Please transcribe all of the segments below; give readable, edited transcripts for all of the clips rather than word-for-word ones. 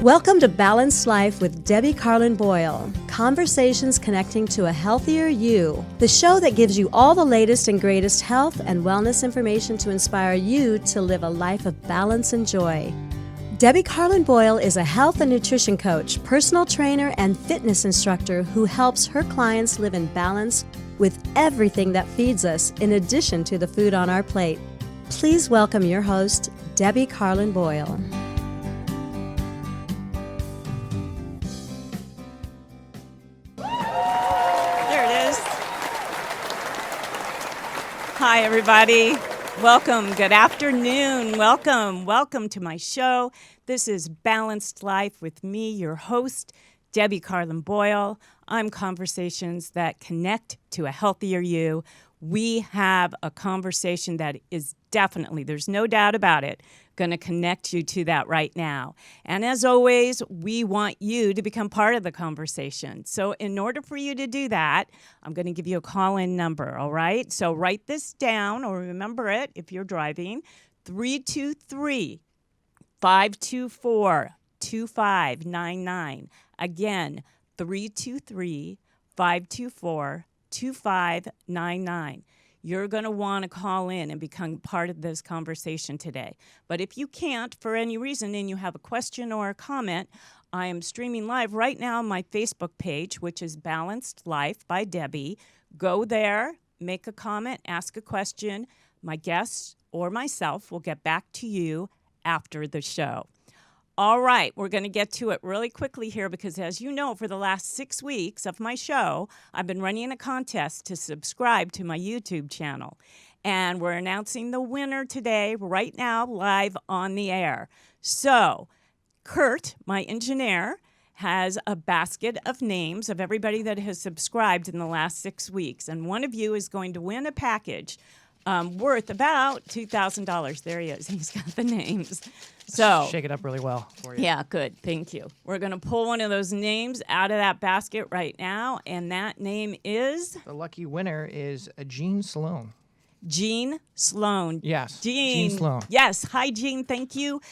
Welcome to Balanced Life with Debbie Carlin Boyle. Conversations connecting to a healthier you. The show that gives you all the latest and greatest health and wellness information to inspire you to live a life of balance and joy. Debbie Carlin Boyle is a health and nutrition coach, personal trainer, and fitness instructor who helps her clients live in balance with everything that feeds us, in addition to the food on our plate. Please welcome your host, Debbie Carlin Boyle. Hi, everybody. Welcome. Good afternoon. Welcome to my show. This is Balanced Life with me, your host, Debbie Carlin Boyle. I'm conversations that connect to a healthier you. We have a conversation that is definitely, there's no doubt about it, going to connect you to that right now. And as always, we want you to become part of the conversation. So in order for you to do that, I'm going to give you a call-in number, all right? So write this down or remember it if you're driving, 323-524-2599. Again, 323-524-2599. You're going to want to call in and become part of this conversation today. But if you can't for any reason and you have a question or a comment, I am streaming live right now on my Facebook page, which is Balanced Life by Debbie. Go there, make a comment, ask a question. My guests or myself will get back to you after the show. All right, we're going to get to it really quickly here because, as you know, for the last 6 weeks of my show, I've been running a contest to subscribe to my YouTube channel. And we're announcing the winner today, right now, live on the air. So, Kurt, my engineer, has a basket of names of everybody that has subscribed in the last 6 weeks. And one of you is going to win a package worth about $2,000. There he is. He's got the names. So shake it up really well for you. Yeah, good. Thank you. We're going to pull one of those names out of that basket right now, and that name is? The lucky winner is Jean Sloan. Jean Sloan. Yes, Jean Sloan. Yes. Hi, Jean. Thank you.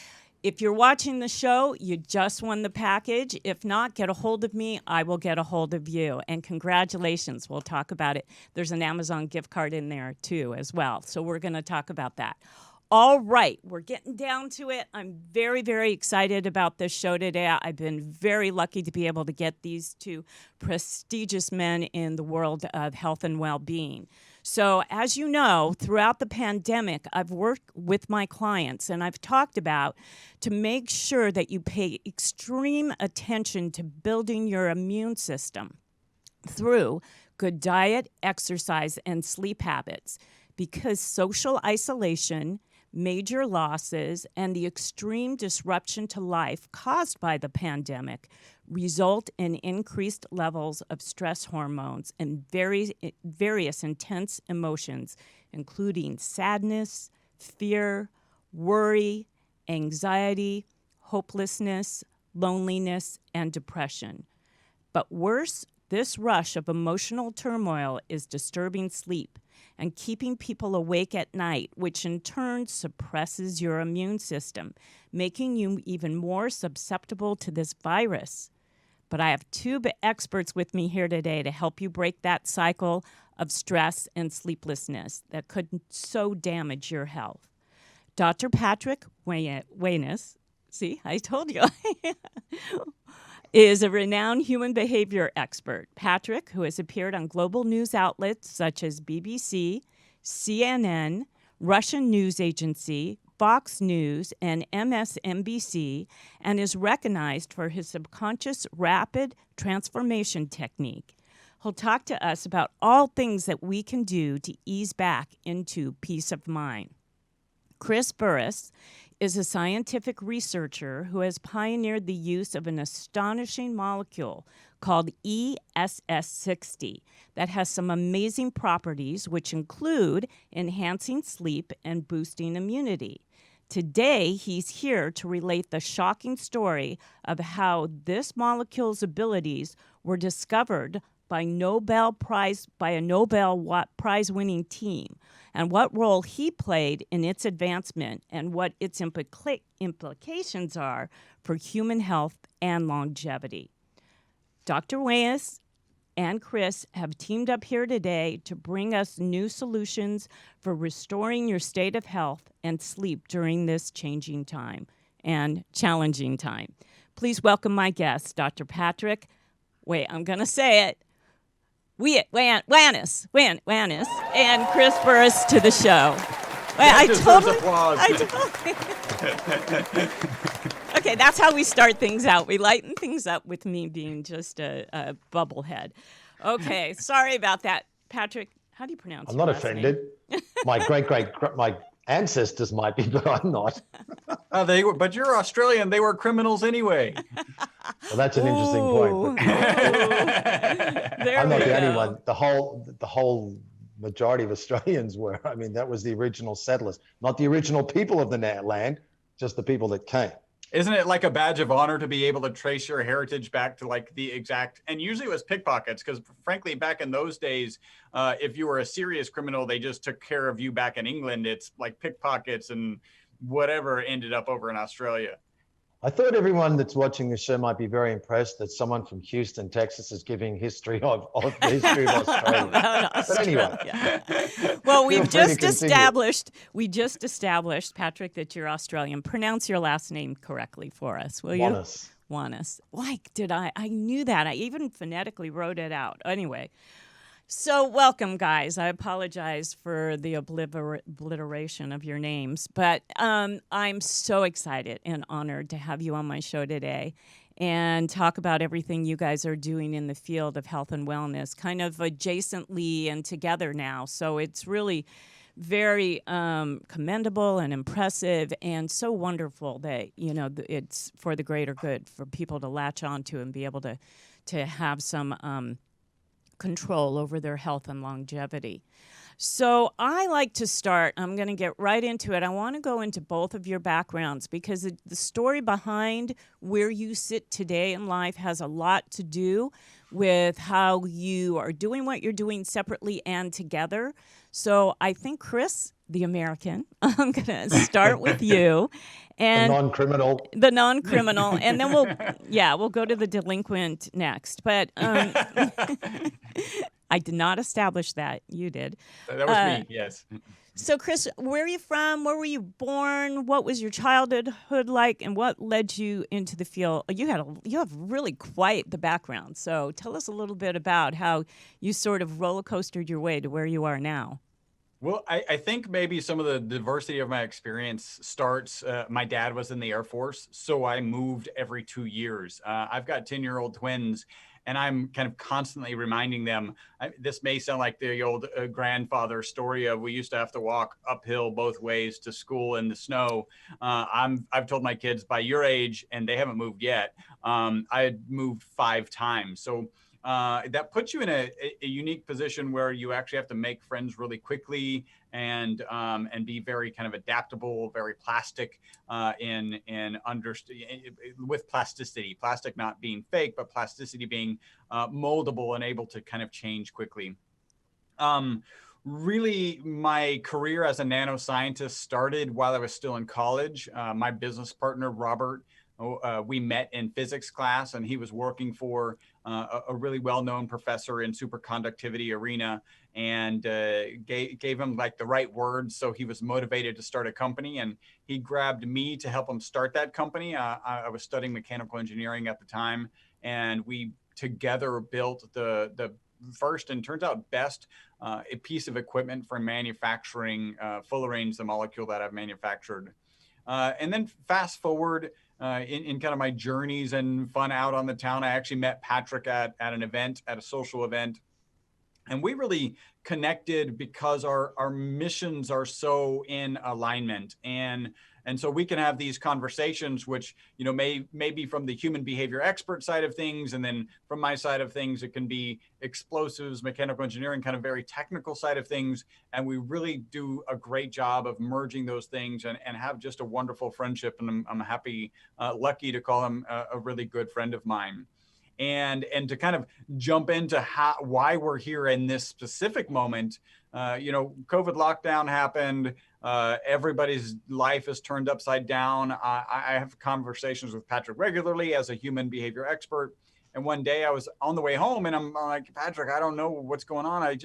If you're watching the show, you just won the package. If not, get a hold of me. I will get a hold of you. And congratulations. We'll talk about it. There's an Amazon gift card in there, too, as well. So we're going to talk about that. All right. We're getting down to it. I'm very, very excited about this show today. I've been very lucky to be able to get these two prestigious men in the world of health and well-being. So as you know, throughout the pandemic, I've worked with my clients and I've talked about to make sure that you pay extreme attention to building your immune system through good diet, exercise, and sleep habits, because social isolation, major losses, and the extreme disruption to life caused by the pandemic result in increased levels of stress hormones and various intense emotions, including sadness, fear, worry, anxiety, hopelessness, loneliness, and depression. But worse, this rush of emotional turmoil is disturbing sleep and keeping people awake at night, which in turn suppresses your immune system, making you even more susceptible to this virus. But I have two experts with me here today to help you break that cycle of stress and sleeplessness that could so damage your health. Dr. Patrick Wanis, see, I told you, is a renowned human behavior expert. Patrick, who has appeared on global news outlets such as BBC, CNN, Russian news agency, Fox News, and MSNBC, and is recognized for his subconscious rapid transformation technique. He'll talk to us about all things that we can do to ease back into peace of mind. Chris Burres is a scientific researcher who has pioneered the use of an astonishing molecule called ESS60 that has some amazing properties, which include enhancing sleep and boosting immunity. Today, he's here to relate the shocking story of how this molecule's abilities were discovered by a Nobel Prize winning team, and what role he played in its advancement and what its implications are for human health and longevity. Dr. Wanis and Chris have teamed up here today to bring us new solutions for restoring your state of health and sleep during this changing time and challenging time. Please welcome my guests, Dr. Patrick, I'm going to say it, Wanis, and Chris Burres to the show. Okay, that's how we start things out. We lighten things up with me being just a bubblehead. Okay, sorry about that. Patrick, how do you pronounce I'm your not last offended. name? My ancestors might be, but I'm not. But you're Australian. They were criminals anyway. Well, that's an interesting point. There I'm not we the go. only one. The whole majority of Australians were. I mean, that was the original settlers, not the original people of the land, just the people that came. Isn't it like a badge of honor to be able to trace your heritage back to like the exact, and usually it was pickpockets, because frankly, back in those days, if you were a serious criminal, they just took care of you back in England. It's like pickpockets and whatever ended up over in Australia. I thought everyone that's watching this show might be very impressed that someone from Houston, Texas is giving history of the history of Australia. But anyway. Well, we just established, Patrick, that you're Australian. Pronounce your last name correctly for us, will you? Wanis. Wanis. Like, I knew that. I even phonetically wrote it out. Anyway. So welcome, guys. I apologize for the obliteration of your names, but I'm so excited and honored to have you on my show today and talk about everything you guys are doing in the field of health and wellness, kind of adjacently and together now. So it's really very commendable and impressive and so wonderful that, it's for the greater good for people to latch onto and be able to have some control over their health and longevity. So I like to start, I'm going to get right into it. I want to go into both of your backgrounds because the story behind where you sit today in life has a lot to do with how you are doing what you're doing separately and together. So I think, Chris, the American, I'm going to start with you. And the non-criminal, and then we'll go to the delinquent next. But I did not establish that. You did. That was me, yes. So, Chris, where are you from? Where were you born? What was your childhood like? And what led you into the field? You have really quite the background. So tell us a little bit about how you sort of roller coastered your way to where you are now. Well, I think maybe some of the diversity of my experience starts, my dad was in the Air Force, so I moved every 2 years. I've got 10-year-old twins, and I'm kind of constantly reminding them, this may sound like the old grandfather story of we used to have to walk uphill both ways to school in the snow. I've told my kids by your age, and they haven't moved yet, I had moved 5 times. So that puts you in a unique position where you actually have to make friends really quickly and be very kind of adaptable, very plastic with plasticity. Plastic not being fake, but plasticity being moldable and able to kind of change quickly. Really, my career as a nanoscientist started while I was still in college. My business partner, Robert, we met in physics class, and he was working for a really well-known professor in superconductivity arena, and gave him like the right words. So he was motivated to start a company, and he grabbed me to help him start that company. I was studying mechanical engineering at the time, and we together built the first and turns out best a piece of equipment for manufacturing Fullerene's, the molecule that I've manufactured. And then fast forward in kind of my journeys and fun out on the town, I actually met Patrick at an event, at a social event. And we really connected because our missions are so in alignment. And so we can have these conversations, which, may be from the human behavior expert side of things. And then from my side of things, it can be explosives, mechanical engineering, kind of very technical side of things. And we really do a great job of merging those things and have just a wonderful friendship. And I'm happy, lucky to call him a really good friend of mine. And to kind of jump into why we're here in this specific moment, COVID lockdown happened. Everybody's life is turned upside down. I have conversations with Patrick regularly as a human behavior expert. And one day I was on the way home and I'm like, Patrick, I don't know what's going on. I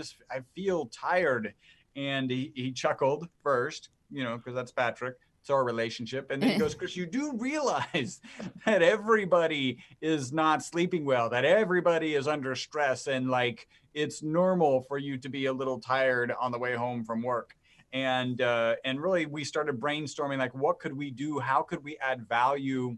feel tired. And he chuckled first, because that's Patrick. It's our relationship. And then he goes, Chris, you do realize that everybody is not sleeping well, that everybody is under stress, and like it's normal for you to be a little tired on the way home from work. And really we started brainstorming, like, what could we do? How could we add value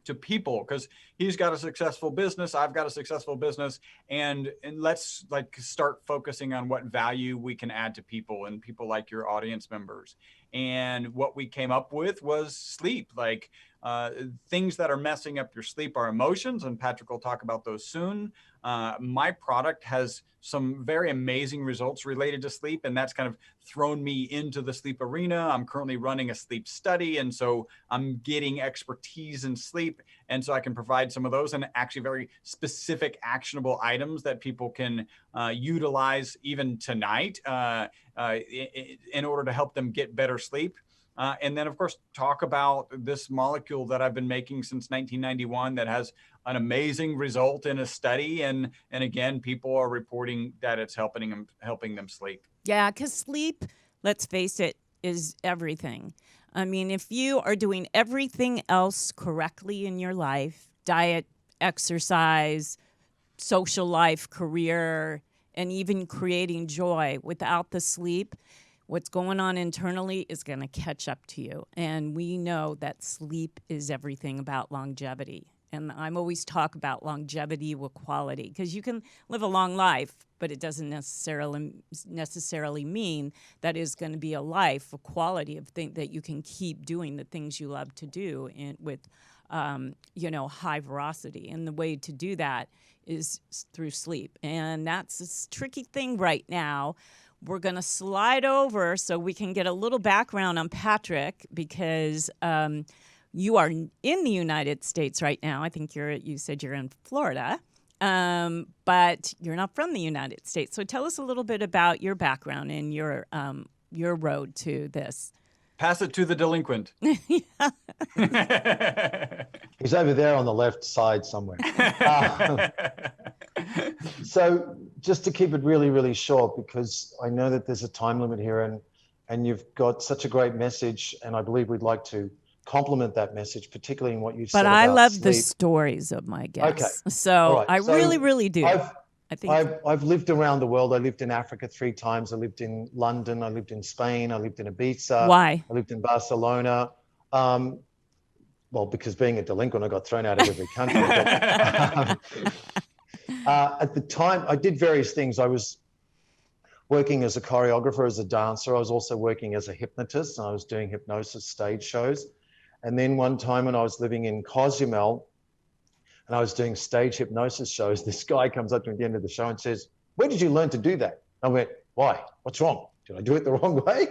to people? Because he's got a successful business, I've got a successful business, and let's like start focusing on what value we can add to people and people like your audience members. And what we came up with was sleep. Like things that are messing up your sleep are emotions, and Patrick will talk about those soon. My product has some very amazing results related to sleep, and that's kind of thrown me into the sleep arena. I'm currently running a sleep study, and so I'm getting expertise in sleep, and so I can provide some of those and actually very specific actionable items that people can utilize even tonight in order to help them get better sleep. And then, of course, talk about this molecule that I've been making since 1991 that has an amazing result in a study. And again, people are reporting that it's helping them sleep. Yeah, because sleep, let's face it, is everything. I mean, if you are doing everything else correctly in your life, diet, exercise, social life, career, and even creating joy, without the sleep, what's going on internally is going to catch up to you. And we know that sleep is everything about longevity. And I'm always talk about longevity with quality, because you can live a long life, but it doesn't necessarily mean that is going to be a life of quality of that you can keep doing the things you love to do with high veracity. And the way to do that is through sleep. And that's a tricky thing right now. We're going to slide over so we can get a little background on Patrick, because you are in the United States right now. I think you said you're in Florida, but you're not from the United States. So tell us a little bit about your background and your road to this. Pass it to the delinquent. He's over there on the left side somewhere. So just to keep it really, really short, because I know that there's a time limit here, and you've got such a great message, and I believe we'd like to complement that message, particularly in what you said about sleep. But I love the stories of my guests. Okay. So right. I really, really do. I've lived around the world. I lived in Africa 3 times. I lived in London. I lived in Spain. I lived in Ibiza. Why? I lived in Barcelona. Well, because being a delinquent, I got thrown out of every country. At the time, I did various things. I was working as a choreographer, as a dancer. I was also working as a hypnotist, and I was doing hypnosis stage shows. And then one time when I was living in Cozumel, and I was doing stage hypnosis shows, this guy comes up to me at the end of the show and says, "Where did you learn to do that?" I went, "Why? What's wrong? Did I do it the wrong way?"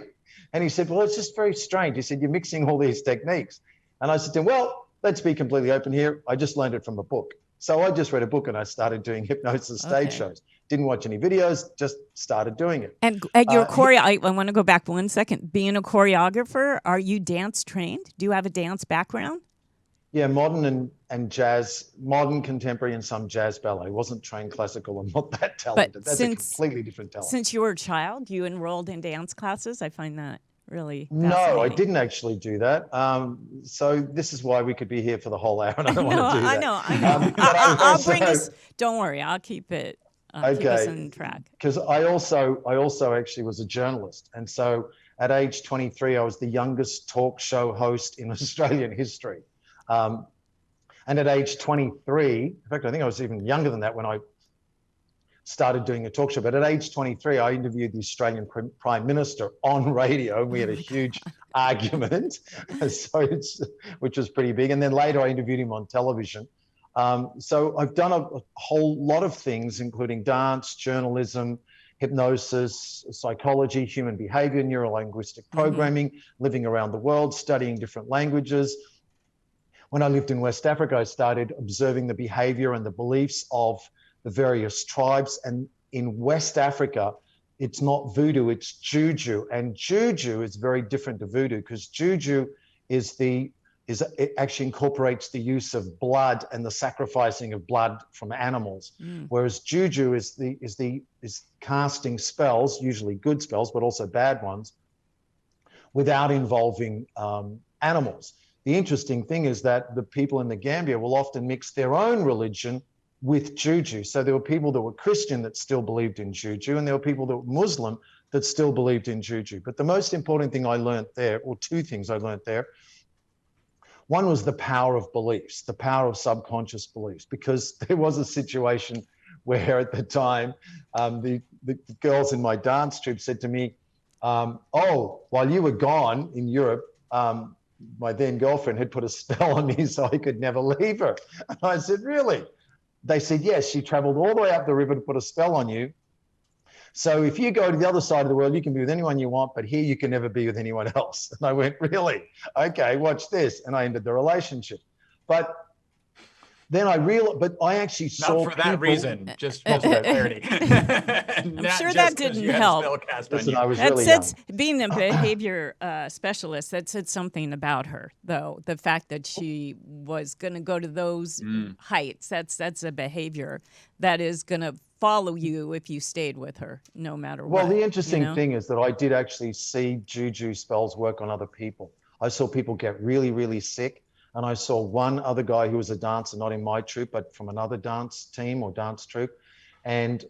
And he said, "Well, it's just very strange." He said, "You're mixing all these techniques." And I said to him, "Well, let's be completely open here. I just learned it from a book." So I just read a book and I started doing hypnosis stage shows. Didn't watch any videos, just started doing it. And at your I want to go back 1 second. Being a choreographer, are you dance trained? Do you have a dance background? Yeah, modern and jazz, modern, contemporary, and some jazz ballet. Wasn't trained classical. I'm not that talented. But that's a completely different talent. Since you were a child, you enrolled in dance classes? I find that really fascinating. No, I didn't actually do that. So this is why we could be here for the whole hour, and I don't want to do that. I know. I'll bring us. Don't worry, I'll keep it. Keep us on track. Because I also actually was a journalist, and so at age 23, I was the youngest talk show host in Australian history. And at age 23, in fact, I think I was even younger than that when I started doing a talk show. But at age 23, I interviewed the Australian Prime Minister on radio. We had a huge argument, which was pretty big. And then later I interviewed him on television. So I've done a whole lot of things, including dance, journalism, hypnosis, psychology, human behavior, neuro-linguistic programming, living around the world, studying different languages. when I lived in West Africa, I started observing the behavior and the beliefs of the various tribes. And in West Africa, it's not voodoo, it's juju. And juju is very different to voodoo, because juju it actually incorporates the use of blood and the sacrificing of blood from animals. Whereas juju is casting spells, usually good spells, but also bad ones, without involving animals. The interesting thing is that the people in the Gambia will often mix their own religion with juju. So there were people that were Christian that still believed in juju, and there were people that were Muslim that still believed in juju. But the most important thing I learned there, or two things I learned there, one was the power of beliefs, the power of subconscious beliefs, because there was a situation where at the time, the girls in my dance troupe said to me, oh, while you were gone in Europe, my then girlfriend had put a spell on me so I could never leave her. And I said, really? They said, yes, she traveled all the way up the river to put a spell on you. So if you go to the other side of the world, you can be with anyone you want, but here you can never be with anyone else. And I went, really? Okay, watch this. And I ended the relationship. But then I realized, but I actually saw not for that reason, just for clarity. I'm sure that didn't help. Listen, I was That really says, young. being a behavior specialist, that said something about her, though. The fact that she was going to go to those heights, that's a behavior that is going to follow you if you stayed with her, no matter what. Well, the interesting thing is that I did actually see juju spells work on other people. I saw people get really, really sick. And I saw one other guy who was a dancer, not in my troupe, but from another dance team or dance troupe. And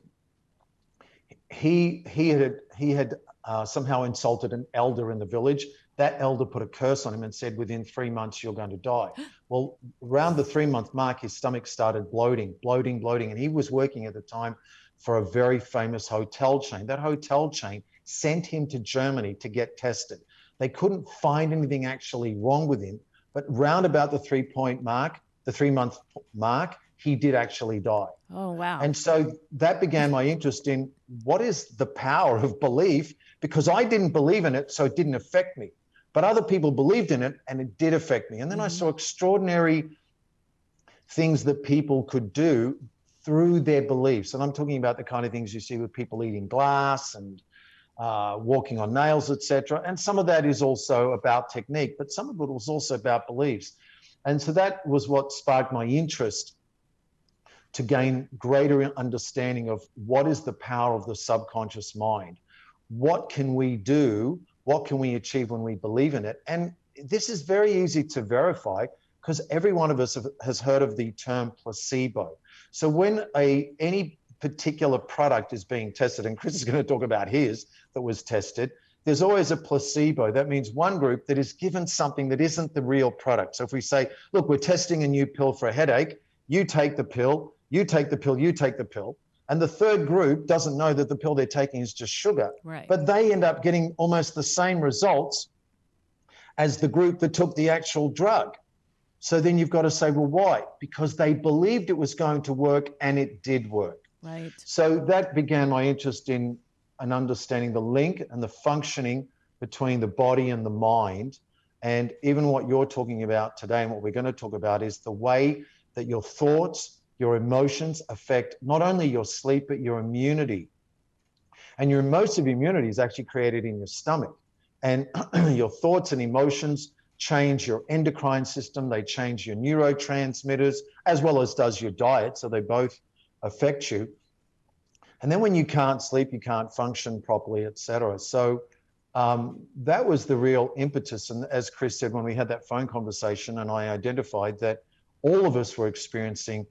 he had somehow insulted an elder in the village. That elder put a curse on him and said, within 3 months, you're going to die. Well, around the 3-month mark, his stomach started bloating. And he was working at the time for a very famous hotel chain. That hotel chain sent him to Germany to get tested. They couldn't find anything actually wrong with him. But round about the 3-month mark, he did actually die. Oh, wow. And so that began my interest in what is the power of belief, because I didn't believe in it, so it didn't affect me. But other people believed in it, and it did affect me. And then I saw extraordinary things that people could do through their beliefs. And I'm talking about the kind of things you see with people eating glass and walking on nails, etc. And some of that is also about technique, but some of it was also about beliefs. And so that was what sparked my interest to gain greater understanding of what is the power of the subconscious mind. What can we do? What can we achieve when we believe in it? And this is very easy to verify, because every one of us has heard of the term placebo. So when any particular product is being tested, and Chris is going to talk about his that was tested, there's always a placebo. That means one group that is given something that isn't the real product. So if we say, look, we're testing a new pill for a headache, you take the pill, you take the pill, you take the pill. And the third group doesn't know that the pill they're taking is just sugar. Right. But they end up getting almost the same results as the group that took the actual drug. So then you've got to say, well, why? Because they believed it was going to work, and it did work. Right. So that began my interest in understanding the link and the functioning between the body and the mind. And even what you're talking about today and what we're going to talk about is the way that your thoughts, your emotions affect not only your sleep, but your immunity. And most of your immunity is actually created in your stomach. And your thoughts and emotions change your endocrine system. They change your neurotransmitters, as well as does your diet. So they both affect you. And then when you can't sleep, you can't function properly, et cetera. So that was the real impetus. And as Chris said, when we had that phone conversation, and I identified that all of us were experiencing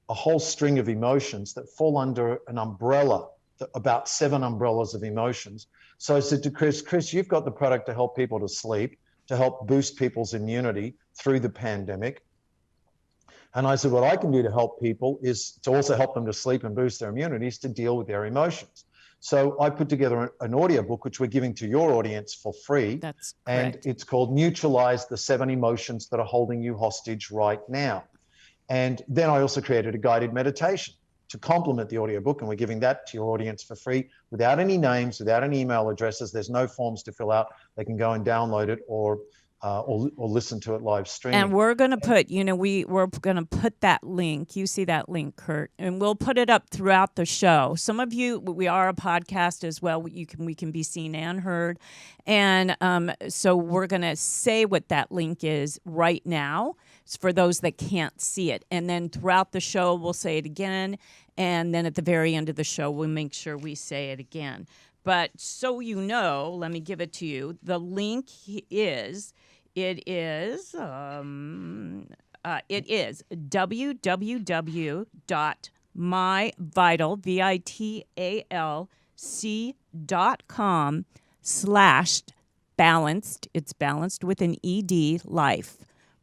a whole string of emotions that fall under an umbrella, about 7 umbrellas of emotions. So I said to Chris, you've got the product to help people to sleep, to help boost people's immunity through the pandemic. And I said, what I can do to help people is to also help them to sleep and boost their immunities, to deal with their emotions. So I put together an audiobook, which we're giving to your audience for free. That's correct. And it's called Neutralize, the 7 Emotions That Are Holding You Hostage Right Now. And then I also created a guided meditation to complement the audiobook, and we're giving that to your audience for free, without any names, without any email addresses. There's no forms to fill out. They can go and download it or or listen to it live streaming. And we're going to put, we're going to put that link. You see that link, Kurt, and we'll put it up throughout the show. Some of you, we are a podcast as well. We can be seen and heard. And so we're going to say what that link is right now for those that can't see it. And then throughout the show, we'll say it again. And then at the very end of the show, we'll make sure we say it again. But so you know, let me give it to you. The link is... It is www.myvitalc.com/balanced. It's balanced with an ED life.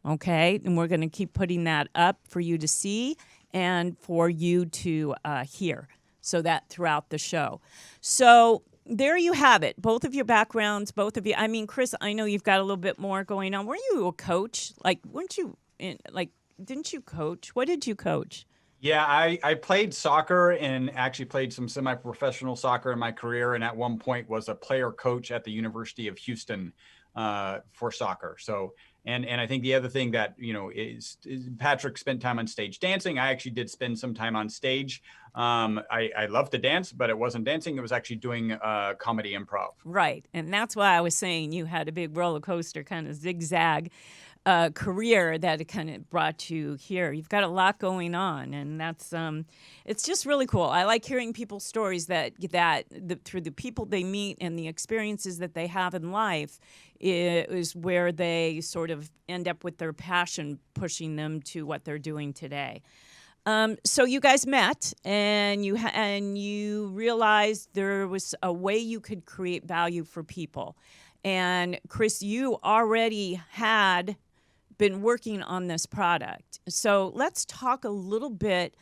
Okay. And we're going to keep putting that up for you to see and for you to hear. So that throughout the show. So there you have it. Both of your backgrounds, both of you. I mean, Chris, I know you've got a little bit more going on. Were you a coach? Didn't you coach? What did you coach? Yeah, I played soccer and actually played some semi-professional soccer in my career. And at one point was a player coach at the University of Houston for soccer. So, and I think the other thing that, is Patrick spent time on stage dancing. I actually did spend some time on stage. I love to dance, but it wasn't dancing. It was actually doing comedy improv. Right. And that's why I was saying you had a big roller coaster kind of zigzag career that it kind of brought you here. You've got a lot going on, and that's it's just really cool. I like hearing people's stories through the people they meet and the experiences that they have in life is where they sort of end up with their passion pushing them to what they're doing today. So you guys met, and you realized there was a way you could create value for people. And Chris, you already had been working on this product. So let's talk a little bit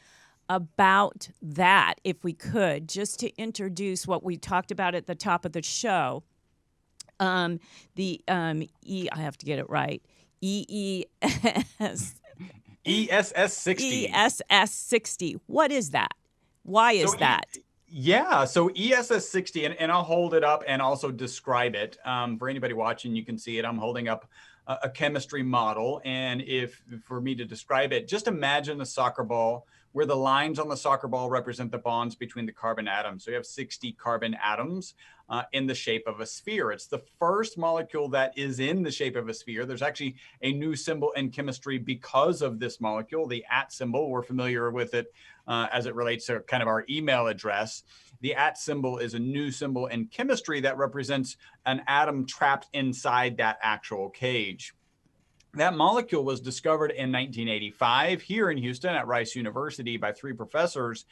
about that, if we could, just to introduce what we talked about at the top of the show. I have to get it right. ESS 60. ESS 60. What is that? Why is that? Yeah, so ESS 60, and I'll hold it up and also describe it. For anybody watching, you can see it. I'm holding up a chemistry model. And for me to describe it, just imagine a soccer ball where the lines on the soccer ball represent the bonds between the carbon atoms. So you have 60 carbon atoms in the shape of a sphere. It's the first molecule that is in the shape of a sphere. There's actually a new symbol in chemistry because of this molecule, the @ symbol. We're familiar with it as it relates to kind of our email address. The @ symbol is a new symbol in chemistry that represents an atom trapped inside that actual cage. That molecule was discovered in 1985 here in Houston at Rice University by 3 professors.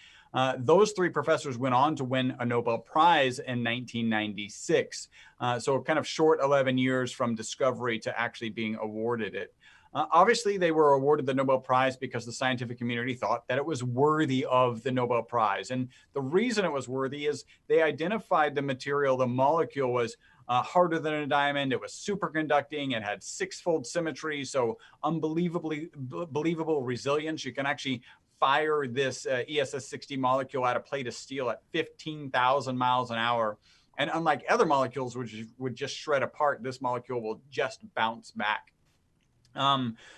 Those 3 professors went on to win a Nobel Prize in 1996. So kind of short 11 years from discovery to actually being awarded it. Obviously, they were awarded the Nobel Prize because the scientific community thought that it was worthy of the Nobel Prize. And the reason it was worthy is they identified the material, the molecule was harder than a diamond. It was superconducting. It had 6-fold symmetry. So believable resilience. You can actually fire this ESS 60 molecule at a plate of steel at 15,000 miles an hour. And unlike other molecules, which would just shred apart, this molecule will just bounce back.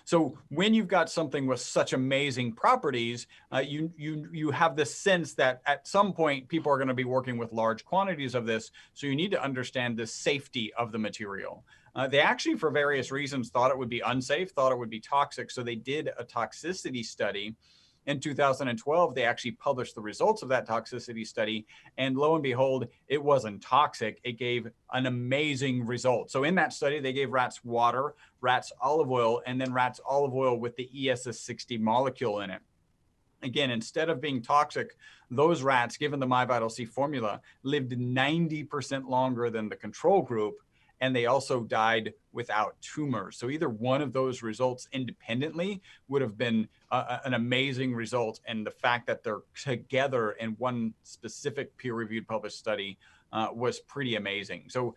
So when you've got something with such amazing properties, you have this sense that at some point people are going to be working with large quantities of this. So you need to understand the safety of the material. They actually, for various reasons, thought it would be unsafe, thought it would be toxic. So they did a toxicity study. In 2012, they actually published the results of that toxicity study. And lo and behold, it wasn't toxic. It gave an amazing result. So in that study, they gave rats water, rats olive oil, and then rats olive oil with the ESS 60 molecule in it. Again, instead of being toxic, those rats, given the MyVitalC formula, lived 90% longer than the control group. And they also died without tumors. So either one of those results independently would have been an amazing result. And the fact that they're together in one specific peer-reviewed published study was pretty amazing. So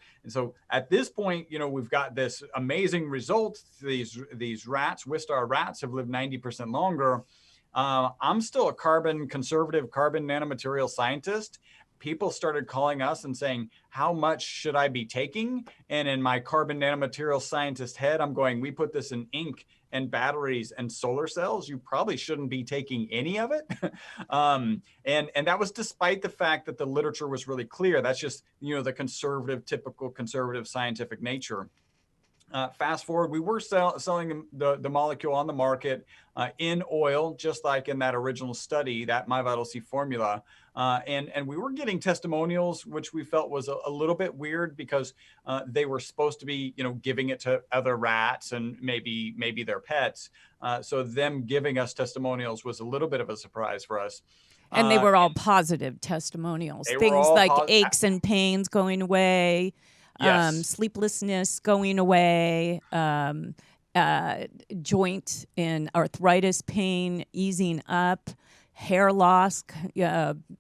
at this point, we've got this amazing result. These rats, Wistar rats, have lived 90% longer. I'm still a conservative carbon nanomaterial scientist. people started calling us and saying, how much should I be taking? And in my carbon nanomaterial scientist head, I'm going, we put this in ink and batteries and solar cells. You probably shouldn't be taking any of it. And that was despite the fact that the literature was really clear. That's just, the typical conservative scientific nature. Fast forward, we were selling the molecule on the market in oil, just like in that original study, that MyVitalC formula. And we were getting testimonials, which we felt was a little bit weird because they were supposed to be, giving it to other rats and maybe their pets. So them giving us testimonials was a little bit of a surprise for us. And they were all positive testimonials. Things like aches and pains going away. Yes. Sleeplessness going away, joint and arthritis pain easing up, hair loss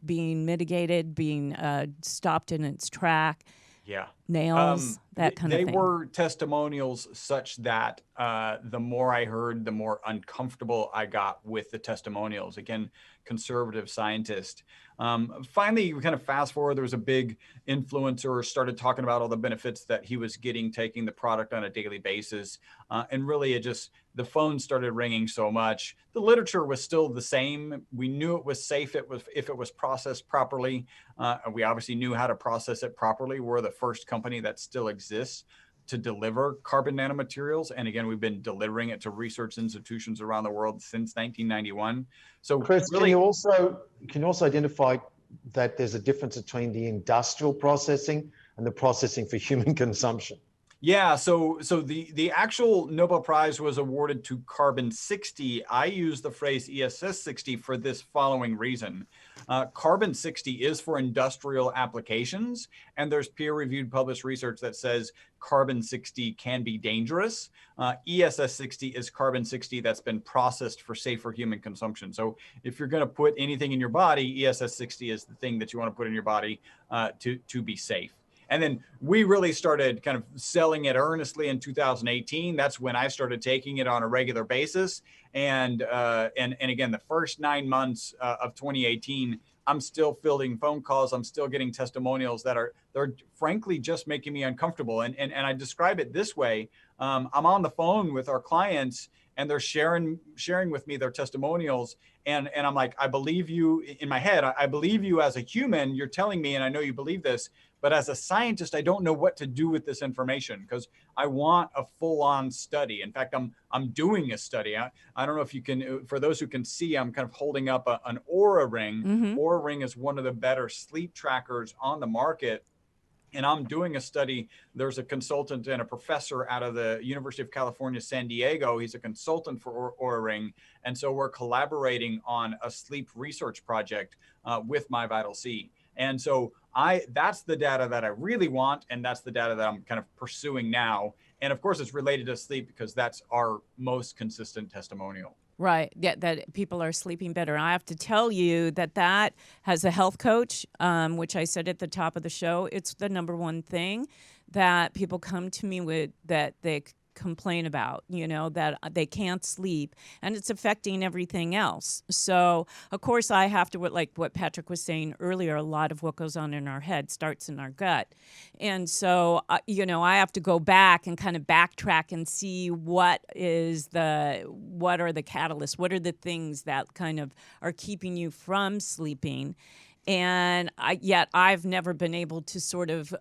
being mitigated, being stopped in its track. Yeah. Nails, that kind of thing. They were testimonials such that the more I heard, the more uncomfortable I got with the testimonials. Again, conservative scientist. Finally, we kind of fast forward, there was a big influencer started talking about all the benefits that he was getting, taking the product on a daily basis. And really the phone started ringing so much. The literature was still the same. We knew it was safe if it was processed properly. We obviously knew how to process it properly. We're the first company that still exists to deliver carbon nanomaterials. And again, we've been delivering it to research institutions around the world since 1991. So Chris, really, can you also identify that there's a difference between the industrial processing and the processing for human consumption? Yeah, so the actual Nobel Prize was awarded to carbon-60. I use the phrase ESS-60 for this following reason. Carbon-60 is for industrial applications, and there's peer-reviewed published research that says carbon-60 can be dangerous. ESS-60 is carbon-60 that's been processed for safer human consumption. So if you're going to put anything in your body, ESS-60 is the thing that you want to put in your body to be safe. And then we really started kind of selling it earnestly in 2018. That's when I started taking it on a regular basis. And again, the first 9 months of 2018, I'm still fielding phone calls. I'm still getting testimonials they're frankly just making me uncomfortable. And I describe it this way. I'm on the phone with our clients and they're sharing with me their testimonials. And I'm like, I believe you in my head. I believe you as a human. You're telling me, and I know you believe this. But as a scientist, I don't know what to do with this information because I want a full-on study. In fact, I'm doing a study. I don't know if you can, for those who can see, I'm kind of holding up an Oura Ring. Mm-hmm. Oura Ring is one of the better sleep trackers on the market. And I'm doing a study. There's a consultant and a professor out of the University of California, San Diego. He's a consultant for Oura Ring. And so we're collaborating on a sleep research project with MyVitalC. And so that's the data that I really want. And that's the data that I'm kind of pursuing now. And of course, it's related to sleep because that's our most consistent testimonial. Right. Yeah, that people are sleeping better. I have to tell you that has a health coach, which I said at the top of the show. It's the number one thing that people come to me with that they complain about, that they can't sleep and it's affecting everything else. So, of course, I have to, like what Patrick was saying earlier, a lot of what goes on in our head starts in our gut. And so, I have to go back and kind of backtrack and see what are the catalysts, what are the things that kind of are keeping you from sleeping. And yet I've never been able to sort of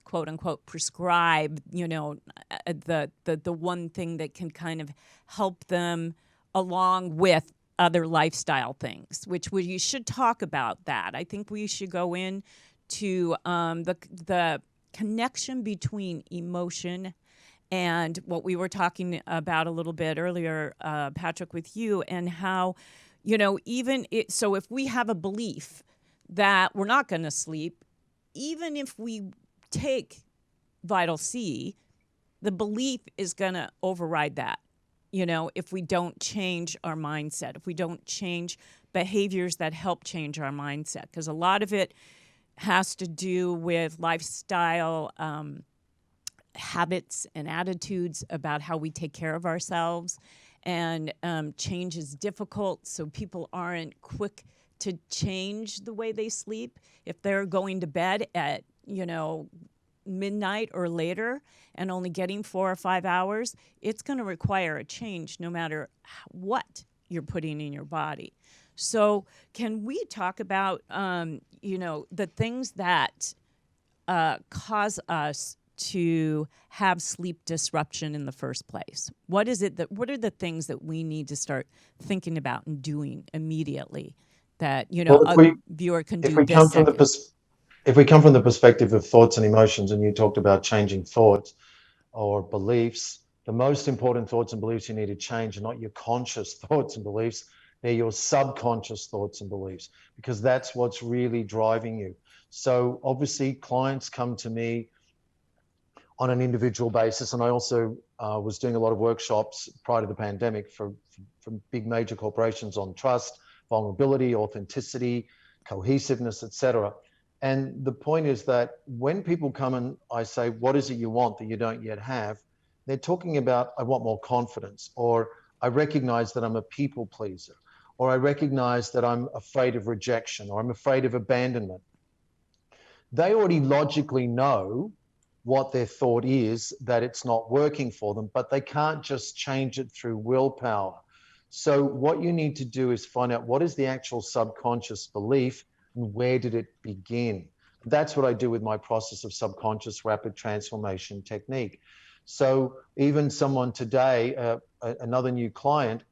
quote unquote prescribe, the one thing that can kind of help them along with other lifestyle things, which you should talk about that. I think we should go into the connection between emotion and what we were talking about a little bit earlier, Patrick, with you, and how, so if we have a belief that we're not going to sleep, even if we take Vital C, the belief is going to override that. If we don't change our mindset, if we don't change behaviors that help change our mindset, because a lot of it has to do with lifestyle habits and attitudes about how we take care of ourselves. And change is difficult, so people aren't quick to change the way they sleep, if they're going to bed at, midnight or later and only getting 4 or 5 hours, it's going to require a change no matter what you're putting in your body. So can we talk about, the things that cause us to have sleep disruption in the first place? What are the things that we need to start thinking about and doing immediately that, a viewer can do this second? If we come from the perspective of thoughts and emotions, and you talked about changing thoughts or beliefs, the most important thoughts and beliefs you need to change are not your conscious thoughts and beliefs, they're your subconscious thoughts and beliefs, because that's what's really driving you. So obviously clients come to me on an individual basis, and I also was doing a lot of workshops prior to the pandemic for big major corporations on trust, vulnerability, authenticity, cohesiveness, etc. And the point is that when people come and I say, what is it you want that you don't yet have? They're talking about, I want more confidence, or I recognize that I'm a people pleaser, or I recognize that I'm afraid of rejection, or I'm afraid of abandonment. They already logically know what their thought is, that it's not working for them, but they can't just change it through willpower. So what you need to do is find out what is the actual subconscious belief and where did it begin? That's what I do with my process of subconscious rapid transformation technique. So even someone today, another new client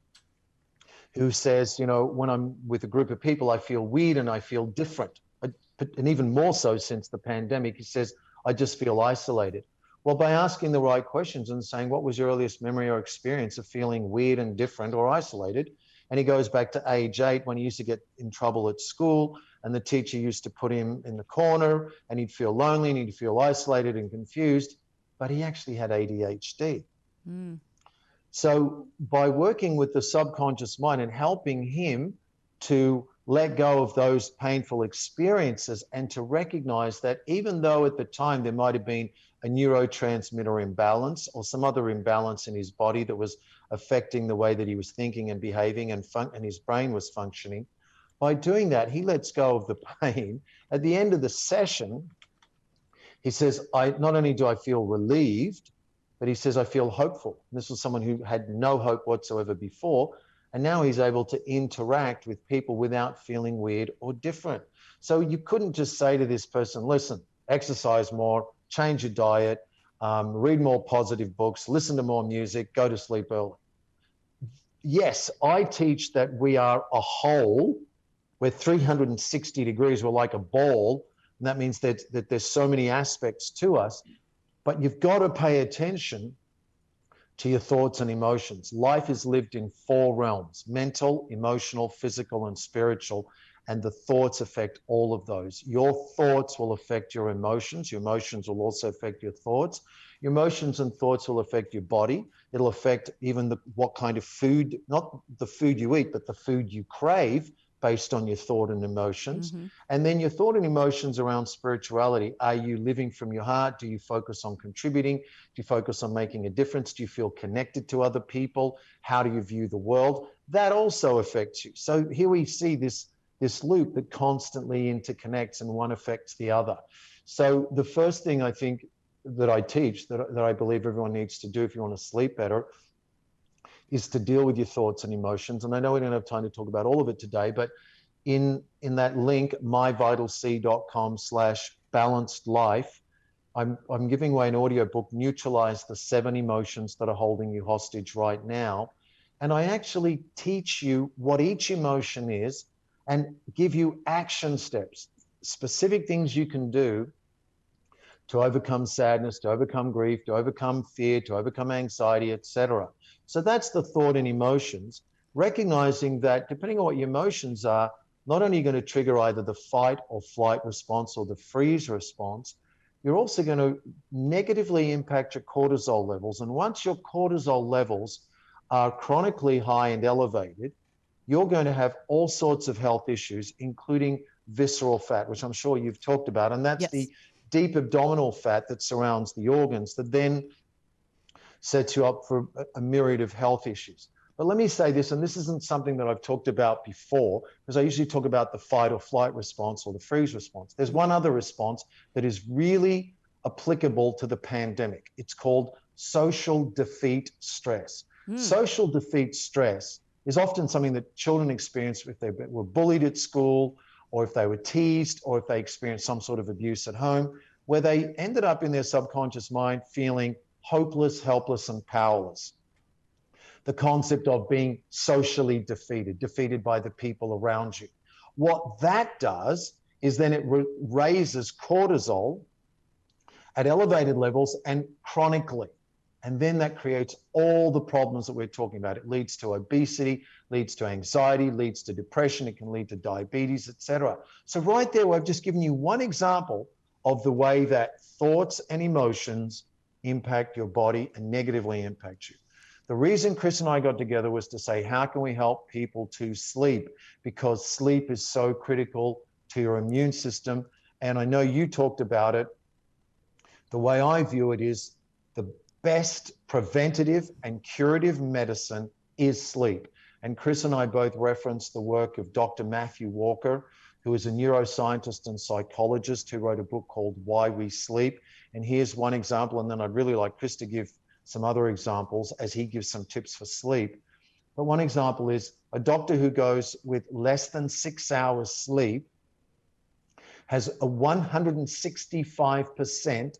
who says, when I'm with a group of people, I feel weird and I feel different. And even more so since the pandemic, he says, I just feel isolated. Well, by asking the right questions and saying, what was your earliest memory or experience of feeling weird and different or isolated? And he goes back to age 8 when he used to get in trouble at school and the teacher used to put him in the corner and he'd feel lonely and he'd feel isolated and confused, but he actually had ADHD. So by working with the subconscious mind and helping him to let go of those painful experiences and to recognize that even though at the time there might have been a neurotransmitter imbalance or some other imbalance in his body that was affecting the way that he was thinking and behaving and his brain was functioning, by doing that, he lets go of the pain. At the end of the session, he says, not only do I feel relieved, but he says, I feel hopeful. And this was someone who had no hope whatsoever before. And now he's able to interact with people without feeling weird or different. So you couldn't just say to this person, listen, exercise more, change your diet, read more positive books, listen to more music, go to sleep early. Yes, I teach that we are a whole. We're 360 degrees. We're like a ball. And that means that there's so many aspects to us. But you've got to pay attention to your thoughts and emotions. Life is lived in 4 realms: mental, emotional, physical, and spiritual. And the thoughts affect all of those. Your thoughts will affect your emotions. Your emotions will also affect your thoughts. Your emotions and thoughts will affect your body. It'll affect even what kind of food, not the food you eat, but the food you crave based on your thought and emotions. And then your thought and emotions around spirituality. Are you living from your heart? Do you focus on contributing? Do you focus on making a difference? Do you feel connected to other people? How do you view the world? That also affects you. So here we see this loop that constantly interconnects and one affects the other. So the first thing I think that I teach, that I believe everyone needs to do if you want to sleep better, is to deal with your thoughts and emotions. And I know we don't have time to talk about all of it today, but in that link, myvitalseed.com/balanced life, I'm giving away an audio book, Neutralize, the 7 emotions that are holding you hostage right now. And I actually teach you what each emotion is and give you action steps, specific things you can do to overcome sadness, to overcome grief, to overcome fear, to overcome anxiety, etc. So that's the thought and emotions, recognizing that depending on what your emotions are, not only are you going to trigger either the fight or flight response or the freeze response, you're also going to negatively impact your cortisol levels. And once your cortisol levels are chronically high and elevated, you're going to have all sorts of health issues, including visceral fat, which I'm sure you've talked about. And that's the deep abdominal fat that surrounds the organs that then sets you up for a myriad of health issues. But let me say this, and this isn't something that I've talked about before, because I usually talk about the fight or flight response or the freeze response. There's one other response that is really applicable to the pandemic. It's called social defeat stress. Social defeat stress is often something that children experience if they were bullied at school, or if they were teased, or if they experienced some sort of abuse at home, where they ended up in their subconscious mind feeling hopeless, helpless, and powerless. The concept of being socially defeated by the people around you. What that does is then it raises cortisol at elevated levels and chronically. And then that creates all the problems that we're talking about. It leads to obesity, leads to anxiety, leads to depression. It can lead to diabetes, etc. So right there, I've just given you one example of the way that thoughts and emotions impact your body and negatively impact you. The reason Chris and I got together was to say, how can we help people to sleep? Because sleep is so critical to your immune system. And I know you talked about it. The way I view it is the best preventative and curative medicine is sleep. And Chris and I both referenced the work of Dr. Matthew Walker, who is a neuroscientist and psychologist who wrote a book called Why We Sleep. And here's one example, and then I'd really like Chris to give some other examples as he gives some tips for sleep. But one example is a doctor who goes with less than 6 hours sleep has a 165%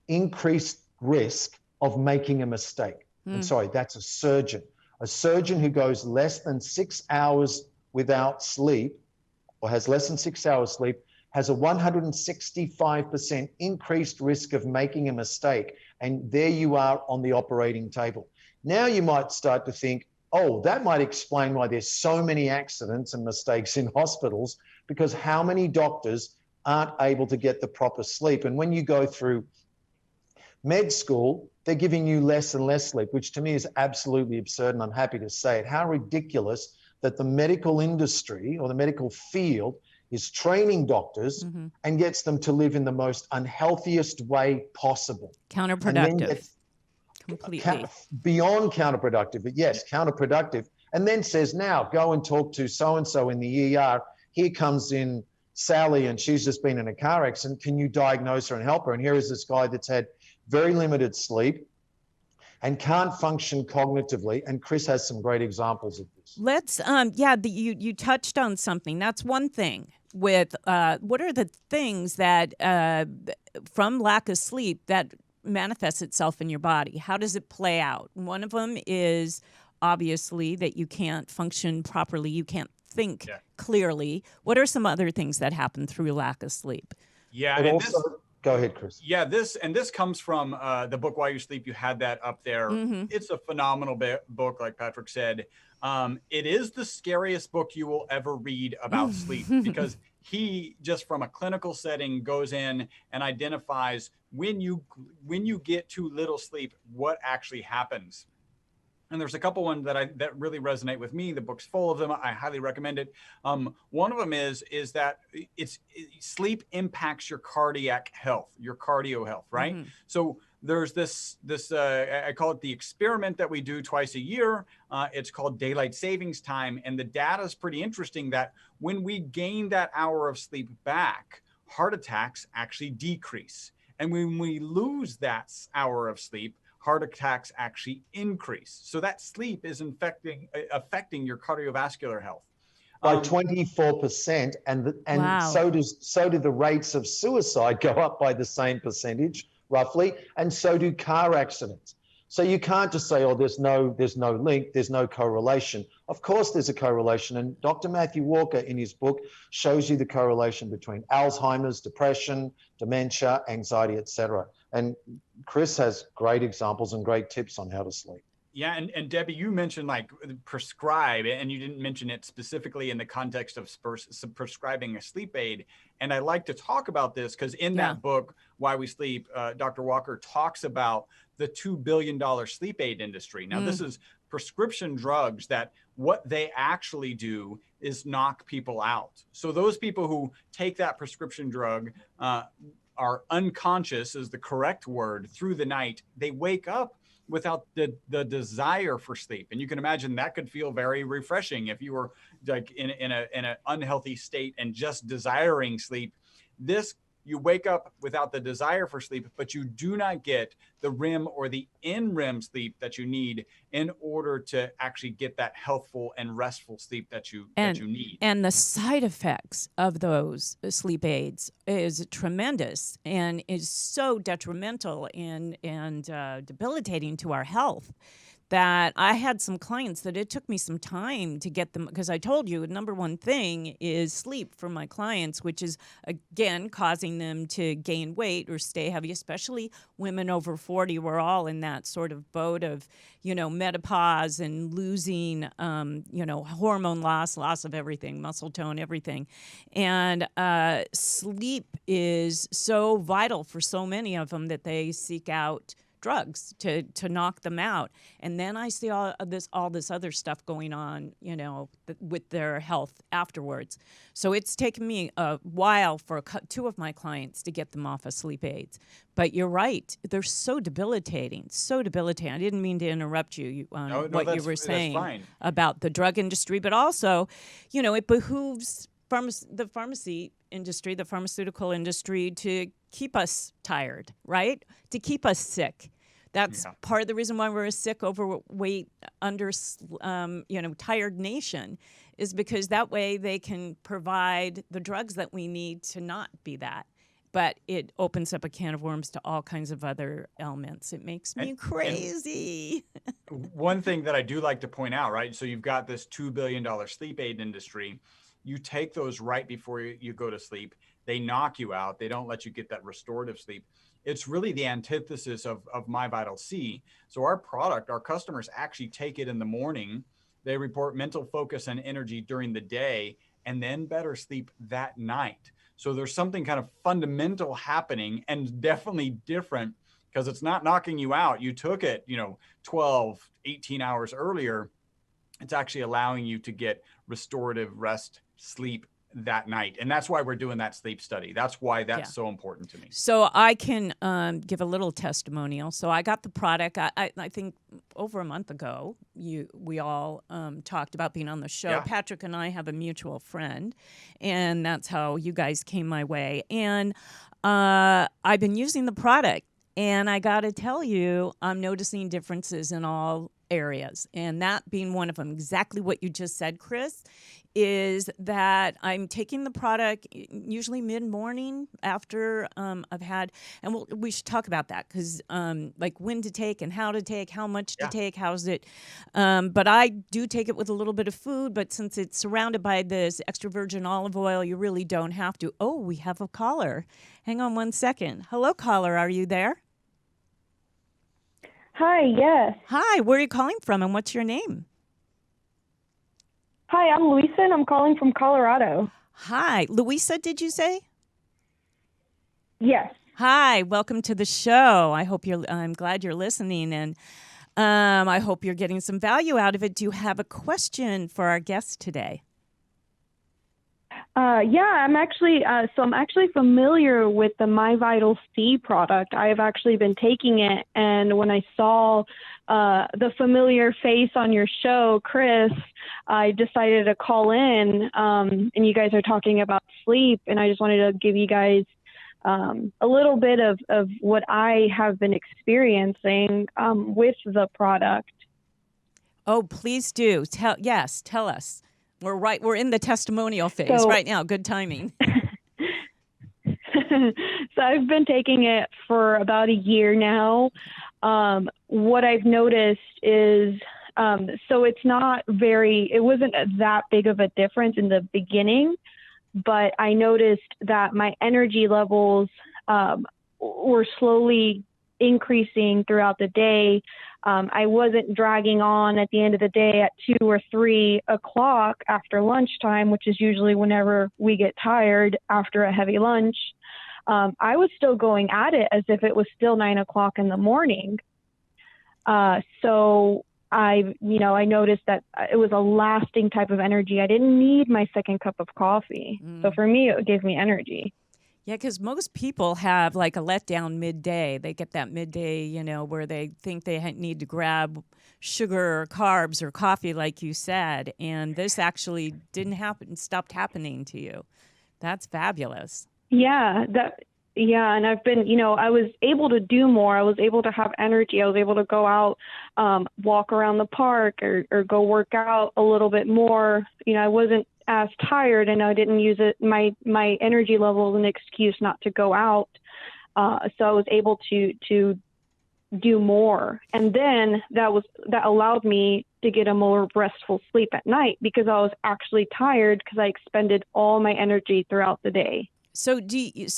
increased risk of making a mistake. I'm sorry, that's a surgeon. A surgeon who goes less than 6 hours without sleep, or has less than 6 hours sleep, has a 165% increased risk of making a mistake. And there you are on the operating table. Now you might start to think, oh, that might explain why there's so many accidents and mistakes in hospitals, because how many doctors aren't able to get the proper sleep? And when you go through med school, they're giving you less and less sleep, which to me is absolutely absurd, and I'm happy to say it. How ridiculous that the medical industry or the medical field is training doctors and gets them to live in the most unhealthiest way possible. Counterproductive. Completely. Beyond counterproductive, but yes, counterproductive. And then says, now go and talk to so-and-so in the ER. Here comes in Sally and she's just been in a car accident. Can you diagnose her and help her? And here is this guy that's had very limited sleep and can't function cognitively. And Chris has some great examples of this. Let's, you touched on something. That's one thing with, what are the things that, from lack of sleep that manifests itself in your body? How does it play out? One of them is obviously that you can't function properly. You can't think clearly. What are some other things that happen through lack of sleep? Yeah. But And also, go ahead, Chris. Yeah, this comes from the book Why You Sleep. You had that up there. It's a phenomenal book, like Patrick said. It is the scariest book you will ever read about sleep, because he, just from a clinical setting, goes in and identifies when you get too little sleep, what actually happens. And there's a couple ones that really resonate with me. The book's full of them. I highly recommend it. One of them is that sleep impacts your cardiac health, your cardio health, right? So there's this I call it the experiment that we do twice a year. It's called daylight savings time, and the data is pretty interesting that when we gain that hour of sleep back, heart attacks actually decrease, and when we lose that hour of sleep, heart attacks actually increase. So that sleep is affecting your cardiovascular health by 24%, and Wow. so do the rates of suicide go up by the same percentage, roughly, and so do car accidents. So you can't just say, oh, there's no link, there's no correlation. Of course there's a correlation, and Dr. Matthew Walker in his book shows you the correlation between Alzheimer's, depression, dementia, anxiety, etc. And Chris has great examples and great tips on how to sleep. Yeah, and Debbie, you mentioned like prescribe, and you didn't mention it specifically in the context of prescribing a sleep aid. And I like to talk about this because in that book, Why We Sleep, Dr. Walker talks about the $2 billion sleep aid industry. Now, this is prescription drugs that what they actually do is knock people out. So those people who take that prescription drug are unconscious, is the correct word, through the night. They wake up without the desire for sleep. And you can imagine that could feel very refreshing if you were like in an unhealthy state and just desiring sleep. This, you wake up without the desire for sleep, but you do not get the REM or the in-REM sleep that you need in order to actually get that healthful and restful sleep that you need. And the side effects of those sleep aids is tremendous and is so detrimental and debilitating to our health, that I had some clients that it took me some time to get them, because I told you the number one thing is sleep for my clients, which is, again, causing them to gain weight or stay heavy, especially women over 40. We're all in that sort of boat of, menopause and losing, hormone loss of everything, muscle tone, everything. And sleep is so vital for so many of them that they seek out drugs to knock them out. And then I see all this other stuff going on, with their health afterwards. So it's taken me a while for two of my clients to get them off of sleep aids. But you're right. They're so debilitating. I didn't mean to interrupt you what you were saying about the drug industry, but also, it behooves the pharmaceutical industry to keep us tired, right? To keep us sick. That's part of the reason why we're a sick, overweight, tired nation, is because that way they can provide the drugs that we need to not be that. But it opens up a can of worms to all kinds of other ailments. It makes me crazy. One thing that I do like to point out, right? So you've got this $2 billion sleep aid industry. You take those right before you go to sleep. They knock you out. They don't let you get that restorative sleep. It's really the antithesis of MyVital-C. So our product, our customers actually take it in the morning. They report mental focus and energy during the day, and then better sleep that night. So there's something kind of fundamental happening, and definitely different, because it's not knocking you out. You took it, 12, 18 hours earlier. It's actually allowing you to get restorative rest, sleep that night. And that's why we're doing that sleep study. That's why that's so important to me. So I can give a little testimonial. So I got the product, I think over a month ago. We all talked about being on the show. Yeah. Patrick and I have a mutual friend, and that's how you guys came my way. And I've been using the product, and I got to tell you, I'm noticing differences in all areas, and that being one of them. Exactly what you just said, Chris, is that I'm taking the product usually mid-morning after I've had, and we should talk about that, because like when to take and how to take, how much to take, how's it, but I do take it with a little bit of food, but since it's surrounded by this extra virgin olive oil, you really don't have to. Oh, we have a caller. Hang on one second. Hello, caller, are you there? Hi, yes. Hi, where are you calling from, and what's your name? Hi, I'm Luisa, and I'm calling from Colorado. Hi. Luisa, did you say? Yes. Hi, welcome to the show. I'm glad you're listening, and I hope you're getting some value out of it. Do you have a question for our guest today? I'm actually familiar with the MyVital-C product. I've actually been taking it, and when I saw the familiar face on your show, Chris, I decided to call in, and you guys are talking about sleep, and I just wanted to give you guys a little bit of what I have been experiencing with the product. Oh, please do. Tell us. We're in the testimonial phase right now. Good timing. So I've been taking it for about a year now. What I've noticed is, so it wasn't that big of a difference in the beginning, but I noticed that my energy levels were slowly increasing throughout the day. I wasn't dragging on at the end of the day at 2 or 3 o'clock after lunchtime, which is usually whenever we get tired after a heavy lunch. I was still going at it as if it was still 9 o'clock in the morning. So I noticed that it was a lasting type of energy. I didn't need my second cup of coffee. So for me, it gave me energy. Yeah, because most people have like a letdown midday. They get that midday, where they think they need to grab sugar or carbs or coffee, like you said. And this actually didn't happen, stopped happening to you. That's fabulous. Yeah, and I've been, I was able to do more. I was able to have energy. I was able to go out, walk around the park or go work out a little bit more. I wasn't as tired, and I didn't use my energy level as an excuse not to go out. So I was able to do more. And then that allowed me to get a more restful sleep at night because I was actually tired because I expended all my energy throughout the day. So did you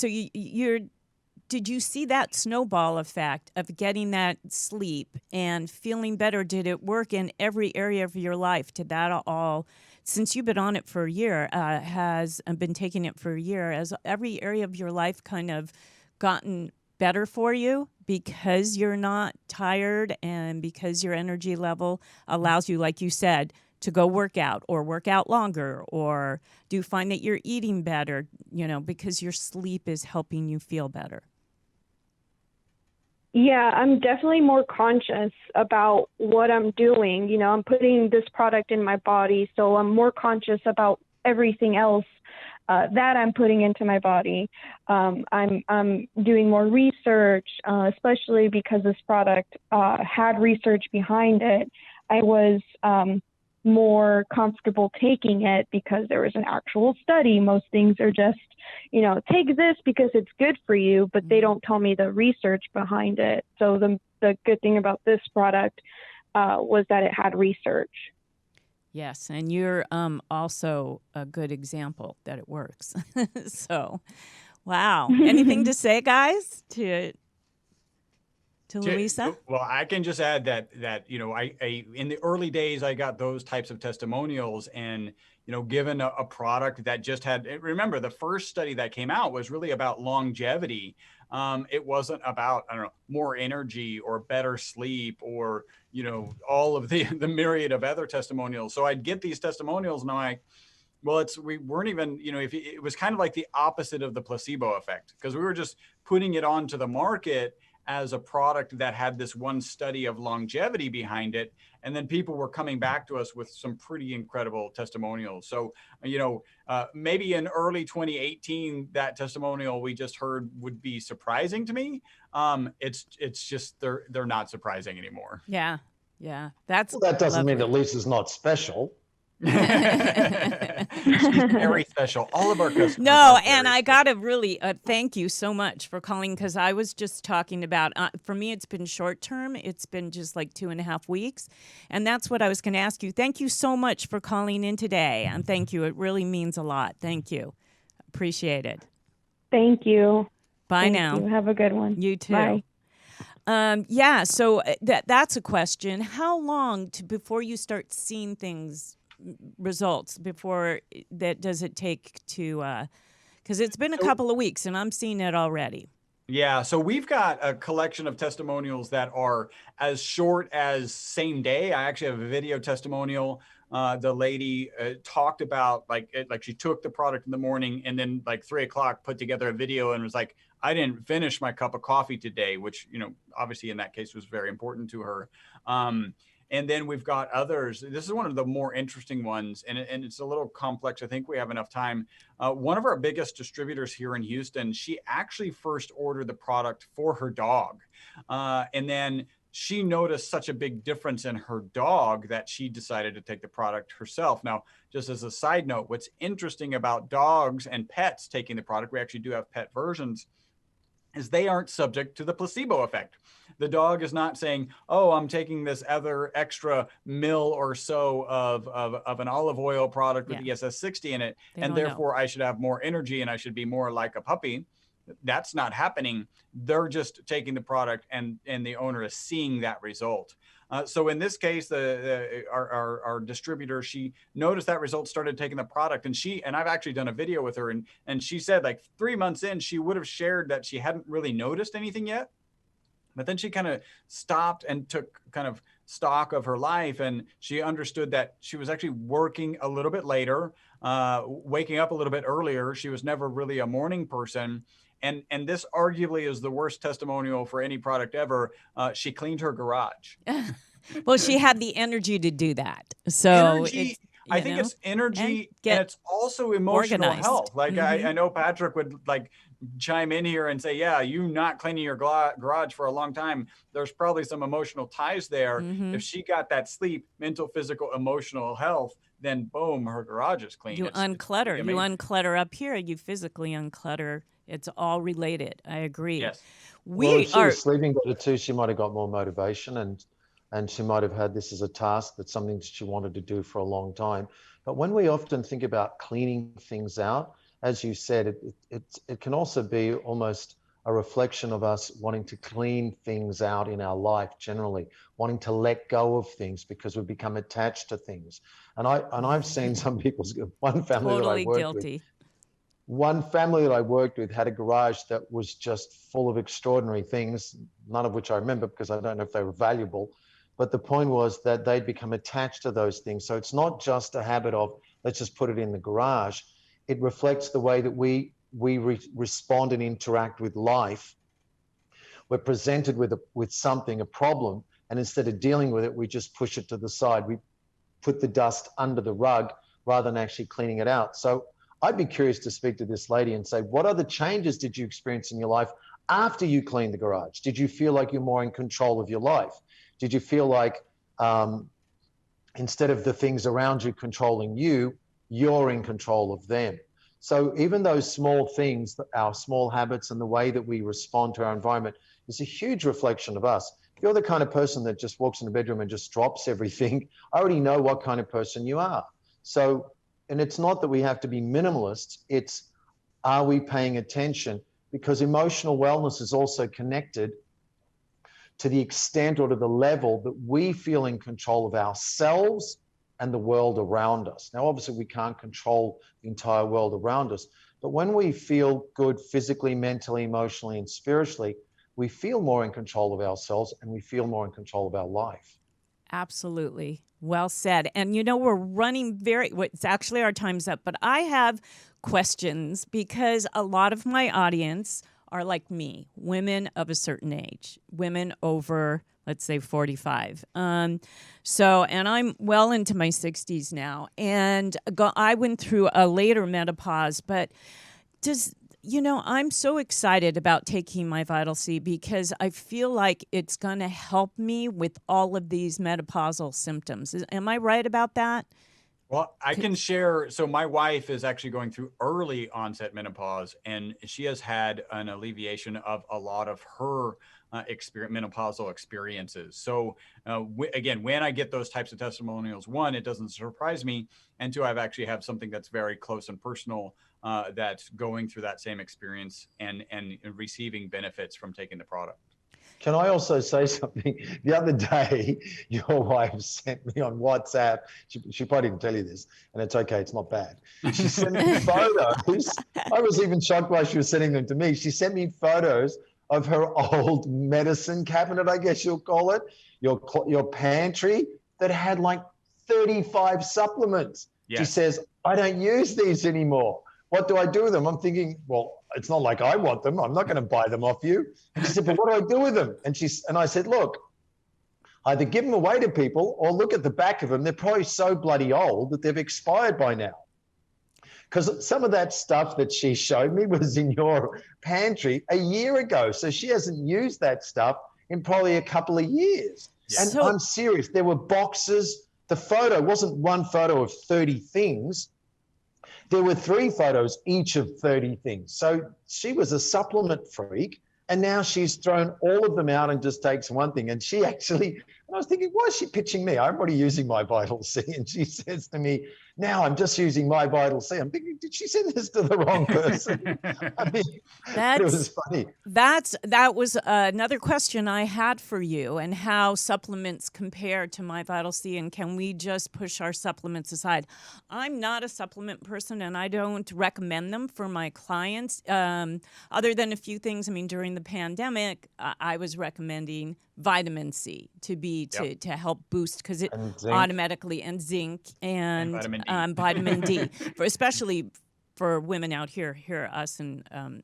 see that snowball effect of getting that sleep and feeling better? Did it work in every area of your life? Did that all, since you've been on it for a year, has been taking it for a year, has every area of your life kind of gotten better for you because you're not tired and because your energy level allows you, like you said, to go work out or work out longer? Or do you find that you're eating better, because your sleep is helping you feel better? Yeah, I'm definitely more conscious about what I'm doing. I'm putting this product in my body, so I'm more conscious about everything else that I'm putting into my body. I'm doing more research, especially because this product had research behind it. I was more comfortable taking it because there was an actual study. Most things are just, take this because it's good for you, but they don't tell me the research behind it. So the good thing about this product was that it had research. Yes, and you're also a good example that it works. So, wow. Anything to say, guys, to Louisa? Well, I can just add that I in the early days I got those types of testimonials, and given a product that just had, remember, the first study that came out was really about longevity. It wasn't about, more energy or better sleep or all of the myriad of other testimonials. So I'd get these testimonials and I'm like, well, we weren't even, it was kind of like the opposite of the placebo effect, because we were just putting it onto the market as a product that had this one study of longevity behind it. And then people were coming back to us with some pretty incredible testimonials. So, maybe in early 2018, that testimonial we just heard would be surprising to me. It's just, they're not surprising anymore. Yeah. Yeah. That doesn't mean that Lisa's not special. She's very special. All of our customers. No, and I got to really thank you so much for calling, because I was just talking about, for me, it's been short term. It's been just like 2.5 weeks. And that's what I was going to ask you. Thank you so much for calling in today. And thank you. It really means a lot. Thank you. Appreciate it. Thank you. Bye now. You. Have a good one. You too. Bye. So that's a question. How long before you start seeing results, before that does it take to, because it's been a couple of weeks and I'm seeing it already? Yeah, so we've got a collection of testimonials that are as short as same day. I actually have a video testimonial. The lady talked about like she took the product in the morning and then like 3 o'clock put together a video and was like, I didn't finish my cup of coffee today, which, obviously in that case was very important to her. And then we've got others. This is one of the more interesting ones, and it's a little complex. I think we have enough time. One of our biggest distributors here in Houston, she actually first ordered the product for her dog. And then she noticed such a big difference in her dog that she decided to take the product herself. Now, just as a side note, what's interesting about dogs and pets taking the product, we actually do have pet versions, is they aren't subject to the placebo effect. The dog is not saying, oh, I'm taking this other extra mil or so of an olive oil product with ESS 60 in it, and therefore I should have more energy and I should be more like a puppy. That's not happening. They're just taking the product and the owner is seeing that result. So in this case, our distributor, she noticed that result, started taking the product, and I've actually done a video with her, and she said like 3 months in, she would have shared that she hadn't really noticed anything yet. But then she kind of stopped and took kind of stock of her life, and she understood that she was actually working a little bit later, waking up a little bit earlier. She was never really a morning person. And this arguably is the worst testimonial for any product ever. She cleaned her garage. Well, she had the energy to do that. So Energy, I think know, it's energy, get and it's also emotional organized. health. Like I know Patrick would like chime in here and say, yeah, you not cleaning your garage for a long time, there's probably some emotional ties there. If she got that sleep, mental, physical, emotional health, then boom, her garage is clean. You unclutter. You unclutter up here. You physically unclutter. It's all related. I agree. Yes. Well, if she was sleeping better too, she might have got more motivation, and she might have had this as a task, that's something that she wanted to do for a long time. But when we often think about cleaning things out, as you said, it can also be almost a reflection of us wanting to clean things out in our life generally, wanting to let go of things because we've become attached to things. And I've seen some people's, one family that I worked with, one family that I worked with had a garage that was just full of extraordinary things, none of which I remember because I don't know if they were valuable. But the point was that they'd become attached to those things. So it's not just a habit of, let's just put it in the garage. It reflects the way that we respond and interact with life. We're presented with something, a problem, and instead of dealing with it, we just push it to the side. We put the dust under the rug rather than actually cleaning it out. So I'd be curious to speak to this lady and say, what other changes did you experience in your life after you cleaned the garage? Did you feel like you're more in control of your life? Did you feel like instead of the things around you controlling you, you're in control of them? So even those small things, our small habits and the way that we respond to our environment is a huge reflection of us. If you're the kind of person that just walks in the bedroom and just drops everything, I already know what kind of person you are. So, and it's not that we have to be minimalists, it's are we paying attention? Because emotional wellness is also connected to the extent or to the level that we feel in control of ourselves and the world around us. Now, obviously, we can't control the entire world around us, but when we feel good physically, mentally, emotionally, and spiritually, we feel more in control of ourselves and we feel more in control of our life. Absolutely. Well said. And we're running it's actually our time's up, but I have questions because a lot of my audience are like me, women of a certain age, women over, let's say, 45. And I'm well into my 60s now, and I went through a later menopause, but I'm so excited about taking my Vital C because I feel like it's going to help me with all of these menopausal symptoms. Am I right about that? Well, I can share. So my wife is actually going through early onset menopause, and she has had an alleviation of a lot of her menopausal experiences. So again, when I get those types of testimonials, one, it doesn't surprise me. And two, I've actually have something that's very close and personal that's going through that same experience and receiving benefits from taking the product. Can I also say something? The other day, your wife sent me on WhatsApp. She probably didn't tell you this, and it's okay. It's not bad. She sent me photos. I was even shocked why she was sending them to me. She sent me photos of her old medicine cabinet, I guess you'll call it, your pantry that had like 35 supplements. Yes. She says, I don't use these anymore. What do I do with them? I'm thinking, well, it's not like I want them. I'm not going to buy them off you. And she said, but what do I do with them? And I said, look, either give them away to people or look at the back of them. They're probably so bloody old that they've expired by now. Because some of that stuff that she showed me was in your pantry a year ago. So she hasn't used that stuff in probably a couple of years. Yes. And I'm serious. There were boxes. The photo wasn't one photo of 30 things. There were 3 photos, each of 30 things. So she was a supplement freak, and now she's thrown all of them out and just takes one thing. And she actually, and I was thinking, why is she pitching me? I'm already using my Vital C. And she says to me, now I'm just using my Vital C. I'm thinking, did she send this to the wrong person? I mean, it was funny. That was another question I had for you, and how supplements compare to my Vital C, and can we just push our supplements aside? I'm not a supplement person, and I don't recommend them for my clients, other than a few things. I mean, during the pandemic, I was recommending vitamin C to help boost, because it automatically, and zinc and vitamin D, for especially for women out here, us, and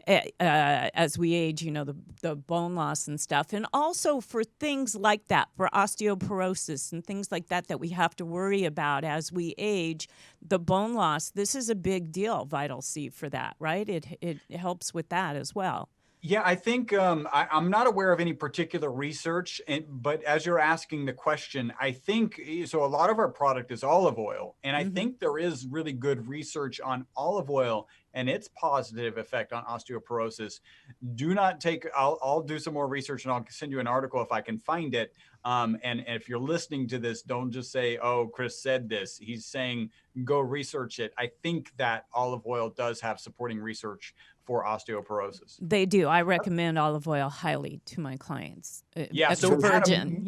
as we age, the bone loss and stuff, and also for things like that, for osteoporosis and things like that we have to worry about as we age. The bone loss, this is a big deal. Vital C for that, right? It helps with that as well. Yeah, I think I'm not aware of any particular research, but as you're asking the question, I think, so a lot of our product is olive oil, and I think there is really good research on olive oil and its positive effect on osteoporosis. Do not take, I'll do some more research and I'll send you an article if I can find it. And if you're listening to this, don't just say, oh, Chris said this. He's saying, go research it. I think that olive oil does have supporting research for osteoporosis. They do. I recommend olive oil highly to my clients. Yeah, extra virgin.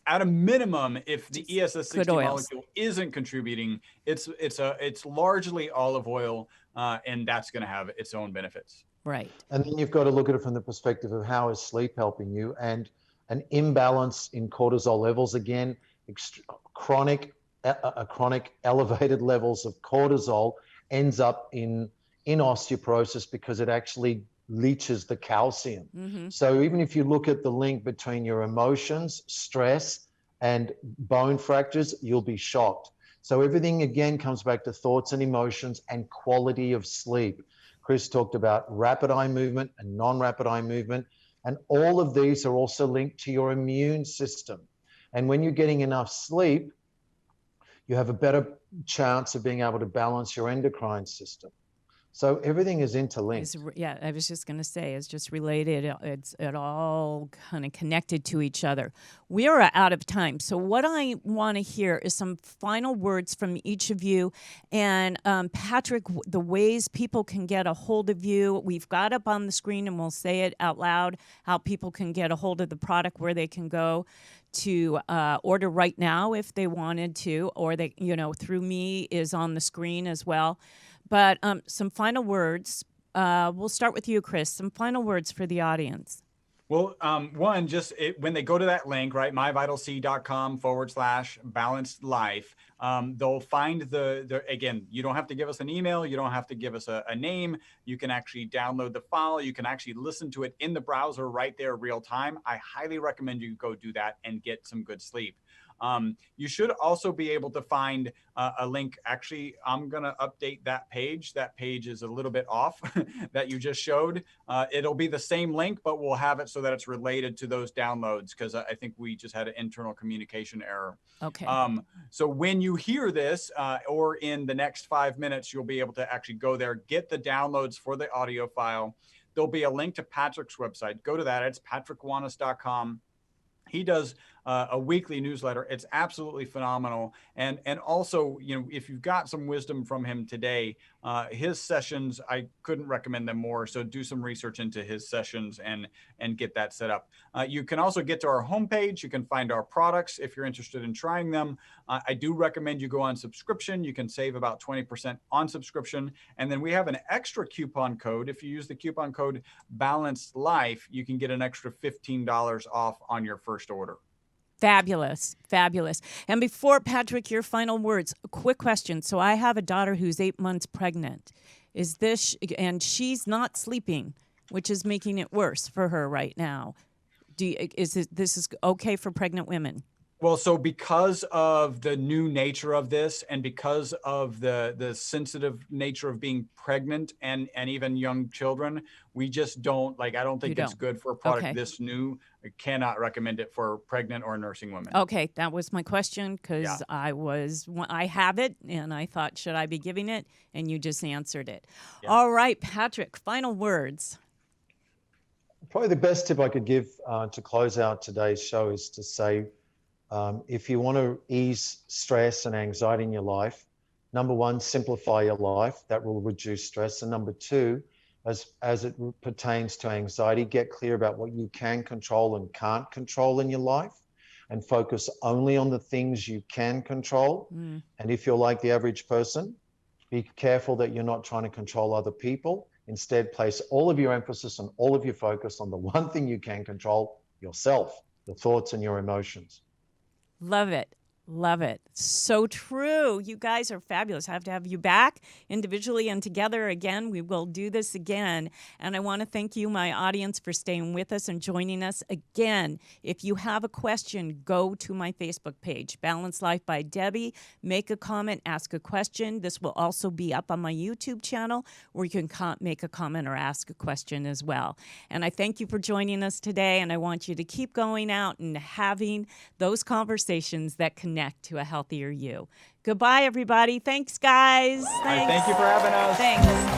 At a minimum, if the ESS60 molecule isn't contributing, it's largely olive oil, and that's going to have its own benefits. Right. And then you've got to look at it from the perspective of how is sleep helping you, and an imbalance in cortisol levels, again, chronic elevated levels of cortisol ends up in osteoporosis because it actually leaches the calcium. So even if you look at the link between your emotions, stress, and bone fractures, you'll be shocked. So everything again comes back to thoughts and emotions and quality of sleep. Chris talked about rapid eye movement and non-rapid eye movement, and all of these are also linked to your immune system. And when you're getting enough sleep, you have a better chance of being able to balance your endocrine system. So everything is interlinked. I was just going to say, it's just related. It's all kind of connected to each other. We are out of time. So what I want to hear is some final words from each of you. And Patrick, the ways people can get a hold of you, we've got up on the screen, and we'll say it out loud, how people can get a hold of the product, where they can go to order right now if they wanted to, or they, through me is on the screen as well. But some final words. We'll start with you, Chris. Some final words for the audience. Well, one, when they go to that link, right, myvitalc.com/balanced life, they'll find again, you don't have to give us an email. You don't have to give us a name. You can actually download the file. You can actually listen to it in the browser right there real time. I highly recommend you go do that and get some good sleep. You should also be able to find a link. Actually, I'm going to update that page. That page is a little bit off that you just showed. It'll be the same link, but we'll have it so that it's related to those downloads, because I think we just had an internal communication error. Okay. So when you hear this, or in the next 5 minutes, you'll be able to actually go there, get the downloads for the audio file. There'll be a link to Patrick's website. Go to that. It's patrickwanis.com. He does a weekly newsletter. It's absolutely phenomenal. And also, if you've got some wisdom from him today, his sessions, I couldn't recommend them more. So do some research into his sessions and get that set up. You can also get to our homepage. You can find our products if you're interested in trying them. I do recommend you go on subscription. You can save about 20% on subscription. And then we have an extra coupon code. If you use the coupon code Balanced Life, you can get an extra $15 off on your first order. Fabulous. Fabulous. And before, Patrick, your final words, a quick question. So I have a daughter who's 8 months pregnant. And she's not sleeping, which is making it worse for her right now. This is okay for pregnant women? Well, so because of the new nature of this, and because of the sensitive nature of being pregnant and even young children, we just don't, I don't think it's good for a product this new. I cannot recommend it for pregnant or nursing women. Okay, that was my question, because I have it, and I thought, should I be giving it? And you just answered it. Yeah. All right, Patrick, final words. Probably the best tip I could give to close out today's show is to say, If you want to ease stress and anxiety in your life, number one, simplify your life. That will reduce stress. And number two, as it pertains to anxiety, get clear about what you can control and can't control in your life, and focus only on the things you can control. And if you're like the average person, be careful that you're not trying to control other people. Instead, place all of your emphasis and all of your focus on the one thing you can control, yourself, your thoughts and your emotions. Love it. Love it. So true. You guys are fabulous. I have to have you back individually and together again. We will do this again. And I want to thank you, my audience, for staying with us and joining us again. If you have a question, go to my Facebook page, Balanced Life by Debbie. Make a comment, ask a question. This will also be up on my YouTube channel where you can make a comment or ask a question as well. And I thank you for joining us today. And I want you to keep going out and having those conversations that connect to a healthier you. Goodbye, everybody. Thanks, guys. Thanks. Thank you for having us. Thanks.